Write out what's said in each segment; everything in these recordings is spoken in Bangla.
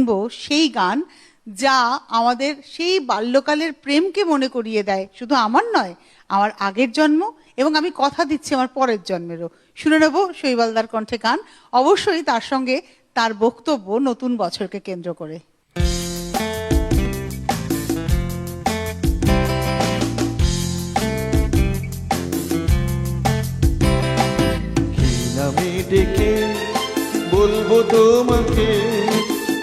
শুনবো সেই গান যা আমাদের সেই বাল্যকালের প্রেমকে মনে করিয়ে দেয়, শুধু আমার নয়, আমার আগের জন্ম এবং আমি কথা দিচ্ছি আমার পরের জন্মেরও। শুনে নেব শৈবালদার কণ্ঠে গান, অবশ্যই তার সঙ্গে তার বক্তব্য নতুন বছরকে কেন্দ্র করে। আমি ডেকে বলবো তোমাকে,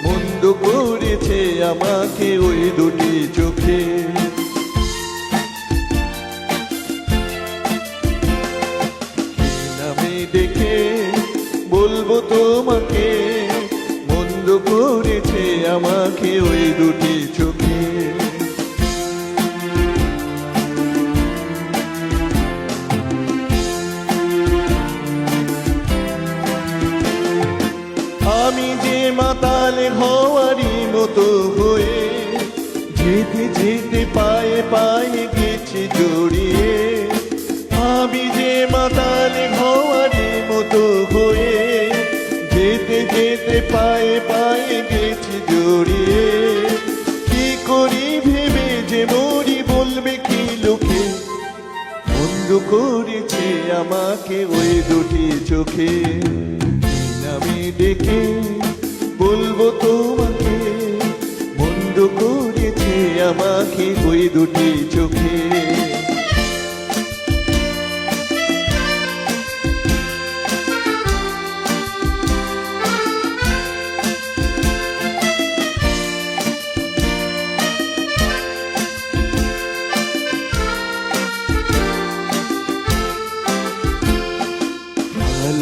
মন্দ করেছে আমাকে ওই দুটি চোখে। আমি ডেকে বলবো তোমাকে, মন্দ করেছে আমাকে ওই দুটি চোখে। আমি যে মাতাল হওয়ারই মতো হয়ে যেতে যেতে পায়ে পায়ে গেছি জড়িয়ে। আমি যে মাতাল হওয়ারই মতো হয়ে যেতে যেতে পায়ে পায়ে গেছি জড়িয়ে। কি করি ভেবে যে মরি, বলবে কি লোকে, বন্ধ করেছে আমাকে ওই দুটি চোখে। আমি ডেকে বলবো তোমাকে, মন্দ করেছে আমাকে ওই দুটি চোখে।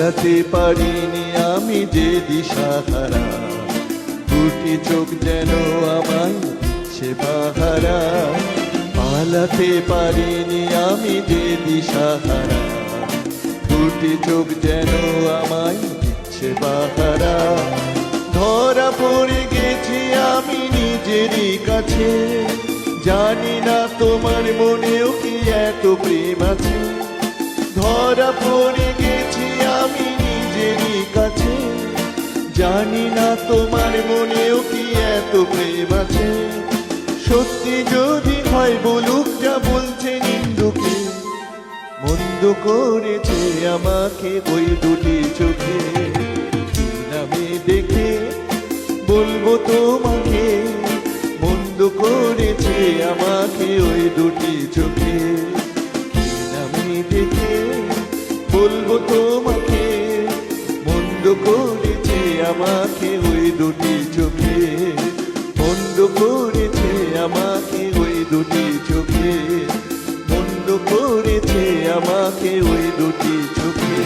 পালাতে পারিনি আমি যে দিশাহারা, দুটি চোখ যেন আমায় দিচ্ছে পাহারা। পালাতে পারিনি আমি যে দিশাহারা, দুটি চোখ যেন আমায় দিচ্ছে পাহারা। ধরা পড়ে গেছি আমি নিজেরই কাছে, জানি না তোমার মনেও কি এত প্রেম আছে। ধরা পড়ে গেছি আমি নিজেরই কাছে, জানি না তোমার মনেও কি এত প্রেম আছে। সত্যি যদি হয় বলুক যা বলছে নিন্দুকে, মন্দ করেছে আমাকে ওই দুটি চোখে। আমি দেখে বলবো তোমাকে, মন্দ করেছে আমাকে ওই দুটি চোখে। আমি দেখে বলবো তোমাকে, মন্দ করেছে আমাকে ওই দুটি চোখে। মন্দ করেছে আমাকে ওই দুটি চোখে, মন্দ করেছে আমাকে ওই দুটি চোখে।